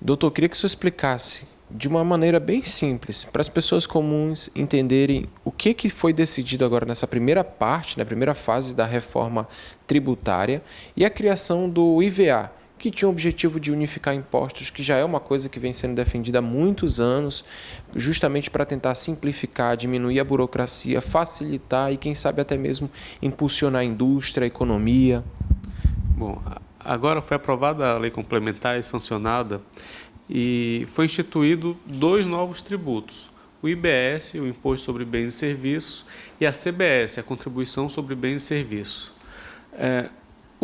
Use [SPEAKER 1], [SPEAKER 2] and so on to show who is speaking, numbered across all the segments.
[SPEAKER 1] Doutor, eu queria que o senhor explicasse de uma maneira bem simples, para as pessoas comuns entenderem o que foi decidido agora nessa primeira parte, na primeira fase da reforma tributária e a criação do IVA, que tinha o objetivo de unificar impostos, que já é uma coisa que vem sendo defendida há muitos anos, justamente para tentar simplificar, diminuir a burocracia, facilitar e, quem sabe, até mesmo impulsionar a indústria, a economia.
[SPEAKER 2] Bom, agora foi aprovada a lei complementar e sancionada e foi instituído dois novos tributos: o IBS, o Imposto sobre Bens e Serviços, e a CBS, a Contribuição sobre Bens e Serviços.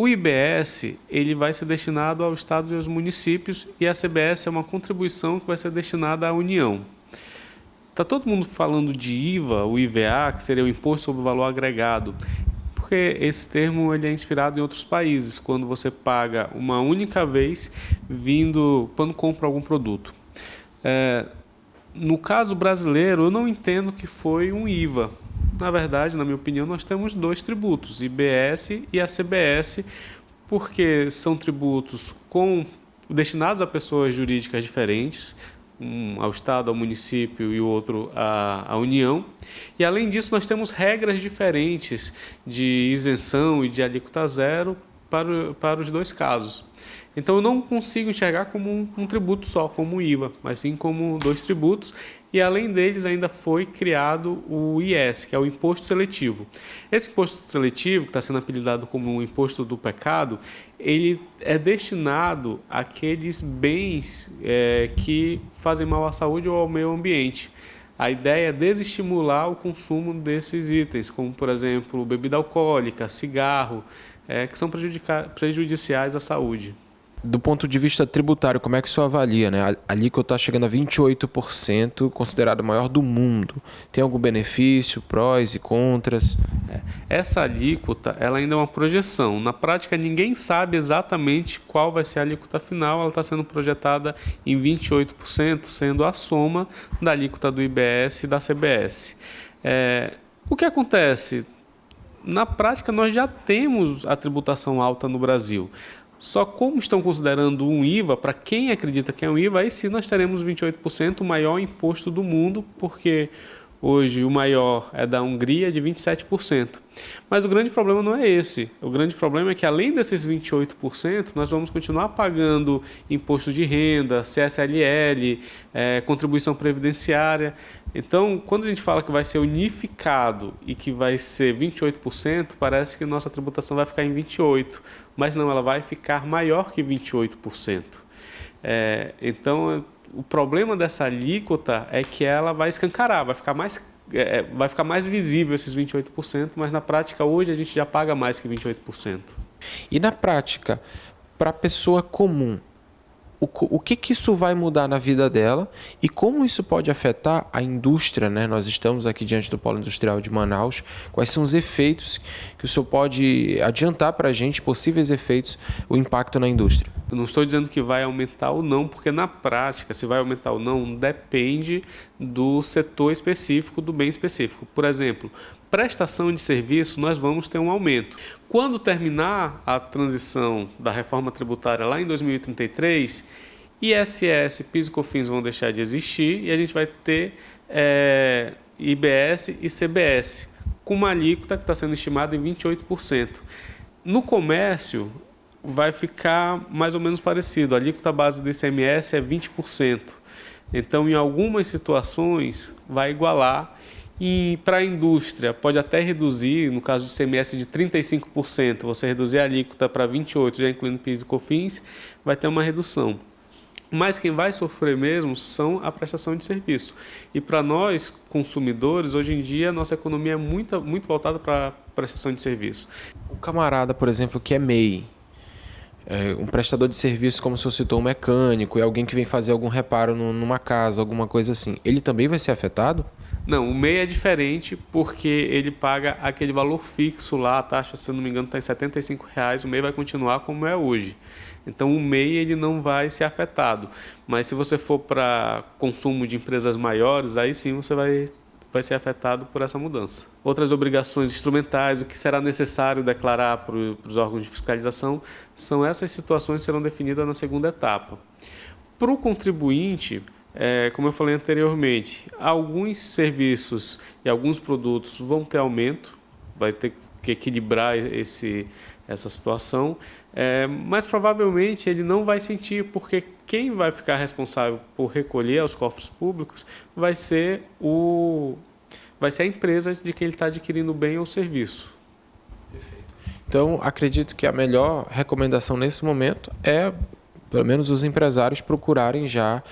[SPEAKER 2] O IBS ele vai ser destinado ao Estado e aos municípios, e a CBS é uma contribuição que vai ser destinada à União. Está todo mundo falando de IVA, o IVA, que seria o Imposto sobre o Valor Agregado, porque esse termo ele é inspirado em outros países, quando você paga uma única vez quando compra algum produto. No caso brasileiro, eu não entendo que foi um IVA. Na verdade, na minha opinião, nós temos dois tributos, IBS e a CBS, porque são tributos destinados a pessoas jurídicas diferentes, um ao Estado, ao município e o outro à União. E, além disso, nós temos regras diferentes de isenção e de alíquota zero para os dois casos. Então, eu não consigo enxergar como um tributo só, como o IVA, mas sim como dois tributos. E, além deles, ainda foi criado o IS, que é o Imposto Seletivo. Esse Imposto Seletivo, que está sendo apelidado como o Imposto do Pecado, ele é destinado àqueles bens que fazem mal à saúde ou ao meio ambiente. A ideia é desestimular o consumo desses itens, como, por exemplo, bebida alcoólica, cigarro, que são prejudiciais à saúde.
[SPEAKER 1] Do ponto de vista tributário, como é que o senhor avalia, né? A alíquota está chegando a 28%, considerado o maior do mundo. Tem algum benefício, prós e contras?
[SPEAKER 2] Essa alíquota ela ainda é uma projeção. Na prática, ninguém sabe exatamente qual vai ser a alíquota final. Ela está sendo projetada em 28%, sendo a soma da alíquota do IBS e da CBS. O que acontece? Na prática, nós já temos a tributação alta no Brasil. Só como estão considerando um IVA, para quem acredita que é um IVA, aí sim nós teremos 28%, o maior imposto do mundo, porque hoje o maior é da Hungria, de 27%. Mas o grande problema não é esse. O grande problema é que, além desses 28%, nós vamos continuar pagando imposto de renda, CSLL, contribuição previdenciária. Então, quando a gente fala que vai ser unificado e que vai ser 28%, parece que nossa tributação vai ficar em 28%. Mas não, ela vai ficar maior que 28%. Então, o problema dessa alíquota é que ela vai escancarar, vai ficar mais visível esses 28%, mas na prática hoje a gente já paga mais que 28%.
[SPEAKER 1] E na prática, para a pessoa comum, o que isso vai mudar na vida dela e como isso pode afetar a indústria, né? Nós estamos aqui diante do Polo Industrial de Manaus. Quais são os efeitos que o senhor pode adiantar para a gente, possíveis efeitos, o impacto na indústria?
[SPEAKER 2] Eu não estou dizendo que vai aumentar ou não, porque na prática, se vai aumentar ou não, depende do setor específico, do bem específico. Por exemplo, prestação de serviço, nós vamos ter um aumento. Quando terminar a transição da reforma tributária lá em 2033, ISS, PIS e COFINS vão deixar de existir e a gente vai ter IBS e CBS, com uma alíquota que está sendo estimada em 28%. No comércio, vai ficar mais ou menos parecido. A alíquota base do ICMS é 20%. Então, em algumas situações, vai igualar. E para a indústria, pode até reduzir, no caso do ICMS de 35%, você reduzir a alíquota para 28%, já incluindo PIS e COFINS, vai ter uma redução. Mas quem vai sofrer mesmo são a prestação de serviço. E para nós, consumidores, hoje em dia, a nossa economia é muito voltada para a prestação de serviço.
[SPEAKER 1] O camarada, por exemplo, que é MEI, um prestador de serviço, como o senhor citou, um mecânico, é alguém que vem fazer algum reparo numa casa, alguma coisa assim, ele também vai ser afetado?
[SPEAKER 2] Não, o MEI é diferente porque ele paga aquele valor fixo lá, a taxa, se eu não me engano, está em R$ 75,00, o MEI vai continuar como é hoje. Então, o MEI ele não vai ser afetado. Mas se você for para consumo de empresas maiores, aí sim você vai ser afetado por essa mudança. Outras obrigações instrumentais, o que será necessário declarar para os órgãos de fiscalização, são essas situações que serão definidas na segunda etapa. Para o contribuinte, como eu falei anteriormente, alguns serviços e alguns produtos vão ter aumento, vai ter que equilibrar essa situação, mas provavelmente ele não vai sentir, porque quem vai ficar responsável por recolher aos cofres públicos vai ser a empresa de quem ele está adquirindo o bem ou serviço.
[SPEAKER 1] Então, acredito que a melhor recomendação nesse momento é, pelo menos, os empresários procurarem já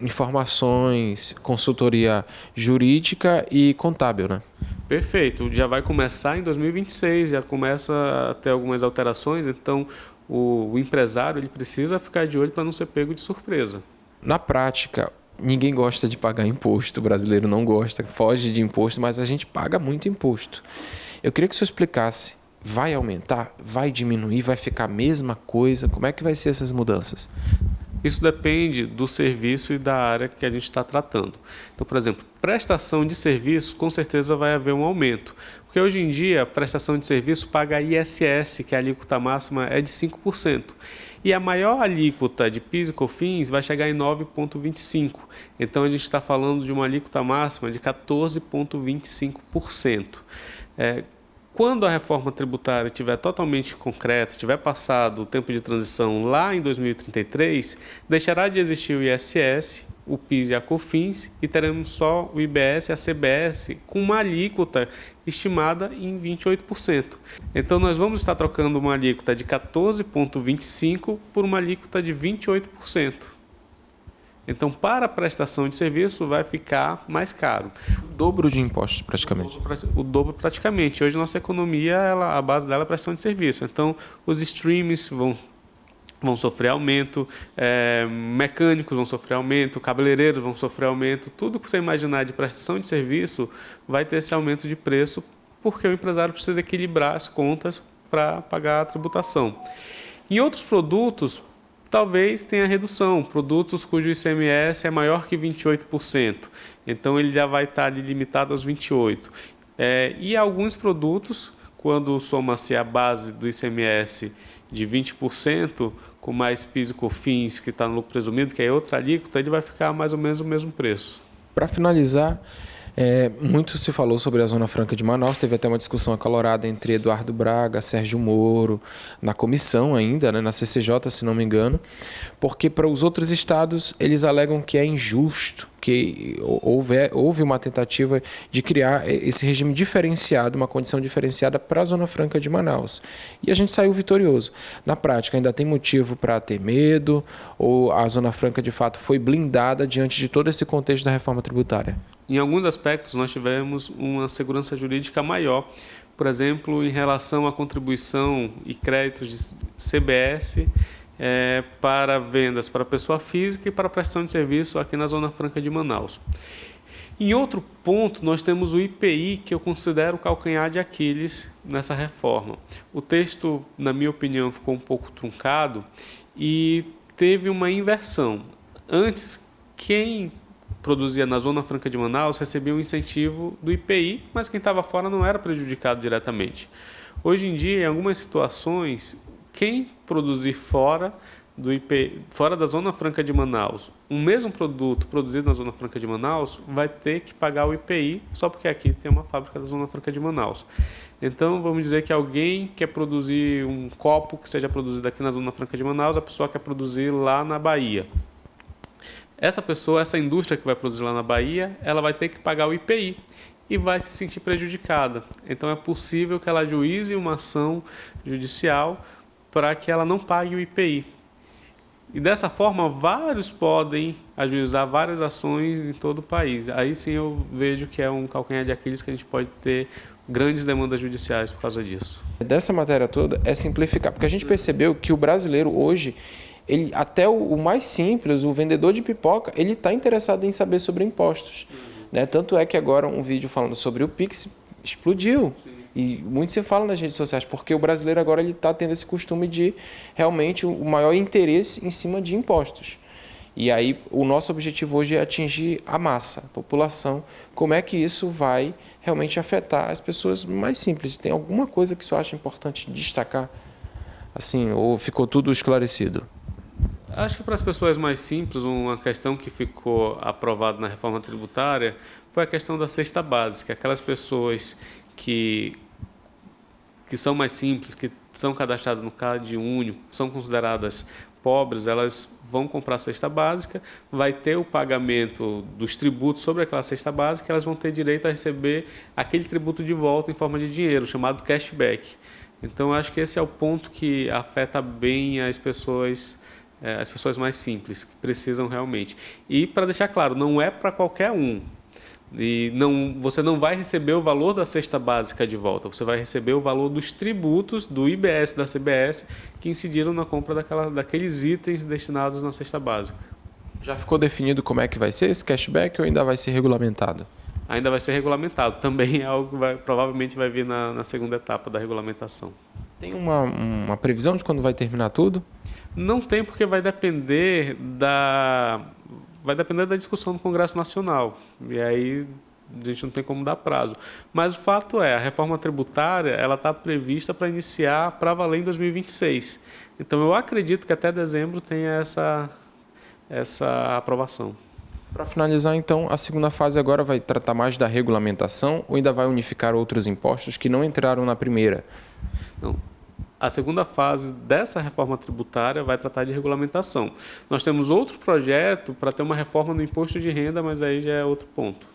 [SPEAKER 1] informações, consultoria jurídica e contábil, né?
[SPEAKER 2] Perfeito. Já vai começar em 2026, já começa a ter algumas alterações, então o empresário ele precisa ficar de olho para não ser pego de surpresa.
[SPEAKER 1] Na prática, ninguém gosta de pagar imposto, o brasileiro não gosta, foge de imposto, mas a gente paga muito imposto. Eu queria que o senhor explicasse, vai aumentar, vai diminuir, vai ficar a mesma coisa? Como é que vai ser essas mudanças?
[SPEAKER 2] Isso depende do serviço e da área que a gente está tratando. Então, por exemplo, prestação de serviço, com certeza vai haver um aumento. Porque hoje em dia, a prestação de serviço paga ISS, que a alíquota máxima é de 5%. E a maior alíquota de PIS e COFINS vai chegar em 9,25%. Então, a gente está falando de uma alíquota máxima de 14,25%. Quando a reforma tributária estiver totalmente concreta, tiver passado o tempo de transição lá em 2033, deixará de existir o ISS, o PIS e a COFINS e teremos só o IBS e a CBS com uma alíquota estimada em 28%. Então nós vamos estar trocando uma alíquota de 14,25% por uma alíquota de 28%. Então, para a prestação de serviço, vai ficar mais caro.
[SPEAKER 1] O dobro de impostos, praticamente.
[SPEAKER 2] O dobro praticamente. Hoje, nossa economia, a base dela é a prestação de serviço. Então, os streams vão sofrer aumento, mecânicos vão sofrer aumento, cabeleireiros vão sofrer aumento. Tudo que você imaginar de prestação de serviço vai ter esse aumento de preço, porque o empresário precisa equilibrar as contas para pagar a tributação. Em outros produtos, talvez tenha redução, produtos cujo ICMS é maior que 28%, então ele já vai estar ali limitado aos 28%. E alguns produtos, quando soma-se a base do ICMS de 20%, com mais PIS e COFINS, que está no lucro presumido, que é outra alíquota, ele vai ficar mais ou menos o mesmo preço.
[SPEAKER 1] Para finalizar, muito se falou sobre a Zona Franca de Manaus, teve até uma discussão acalorada entre Eduardo Braga, Sérgio Moro, na comissão ainda, né, na CCJ, se não me engano, porque para os outros estados eles alegam que é injusto, que houve uma tentativa de criar esse regime diferenciado, uma condição diferenciada para a Zona Franca de Manaus. E a gente saiu vitorioso. Na prática, ainda tem motivo para ter medo, ou a Zona Franca de fato foi blindada diante de todo esse contexto da reforma tributária?
[SPEAKER 2] Em alguns aspectos, nós tivemos uma segurança jurídica maior, por exemplo, em relação à contribuição e créditos de CBS para vendas para pessoa física e para prestação de serviço aqui na Zona Franca de Manaus. Em outro ponto, nós temos o IPI, que eu considero o calcanhar de Aquiles nessa reforma. O texto, na minha opinião, ficou um pouco truncado e teve uma inversão. Antes, quem produzia na Zona Franca de Manaus recebia um incentivo do IPI, mas quem estava fora não era prejudicado diretamente. Hoje em dia, em algumas situações, quem produzir fora do IPI, fora da Zona Franca de Manaus, um mesmo produto produzido na Zona Franca de Manaus vai ter que pagar o IPI só porque aqui tem uma fábrica da Zona Franca de Manaus. Então, vamos dizer que alguém quer produzir um copo que seja produzido aqui na Zona Franca de Manaus, a pessoa quer produzir lá na Bahia. Essa indústria que vai produzir lá na Bahia, ela vai ter que pagar o IPI e vai se sentir prejudicada. Então é possível que ela ajuize uma ação judicial para que ela não pague o IPI. E dessa forma, vários podem ajuizar várias ações em todo o país. Aí sim eu vejo que é um calcanhar de Aquiles que a gente pode ter grandes demandas judiciais por causa disso.
[SPEAKER 1] Dessa matéria toda é simplificar, porque a gente percebeu que o brasileiro hoje, até o mais simples, o vendedor de pipoca, ele está interessado em saber sobre impostos. Né? Tanto é que agora um vídeo falando sobre o Pix explodiu. Sim. E muito se fala nas redes sociais, porque o brasileiro agora está tendo esse costume de realmente o maior interesse em cima de impostos. E aí o nosso objetivo hoje é atingir a massa, a população. Como é que isso vai realmente afetar as pessoas mais simples? Tem alguma coisa que você acha importante destacar? Assim, ou ficou tudo esclarecido?
[SPEAKER 2] Acho que para as pessoas mais simples, uma questão que ficou aprovada na reforma tributária foi a questão da cesta básica. Aquelas pessoas que, que são mais simples, que são cadastradas no CAD único, são consideradas pobres, elas vão comprar a cesta básica, vai ter o pagamento dos tributos sobre aquela cesta básica, e elas vão ter direito a receber aquele tributo de volta em forma de dinheiro, chamado cashback. Então, acho que esse é o ponto que afeta bem as pessoas mais simples, que precisam realmente. E, para deixar claro, não é para qualquer um. E você não vai receber o valor da cesta básica de volta, você vai receber o valor dos tributos do IBS da CBS que incidiram na compra daqueles itens destinados na cesta básica.
[SPEAKER 1] Já ficou definido como é que vai ser esse cashback ou ainda vai ser regulamentado?
[SPEAKER 2] Ainda vai ser regulamentado, também é algo que provavelmente vai vir na segunda etapa da regulamentação.
[SPEAKER 1] Tem uma previsão de quando vai terminar tudo?
[SPEAKER 2] Não tem, porque vai depender da discussão do Congresso Nacional. E aí a gente não tem como dar prazo. Mas o fato é, a reforma tributária ela está prevista para iniciar para valer em 2026. Então eu acredito que até dezembro tenha essa aprovação.
[SPEAKER 1] Para finalizar, então, a segunda fase agora vai tratar mais da regulamentação ou ainda vai unificar outros impostos que não entraram na primeira?
[SPEAKER 2] Não. A segunda fase dessa reforma tributária vai tratar de regulamentação. Nós temos outro projeto para ter uma reforma no imposto de renda, mas aí já é outro ponto.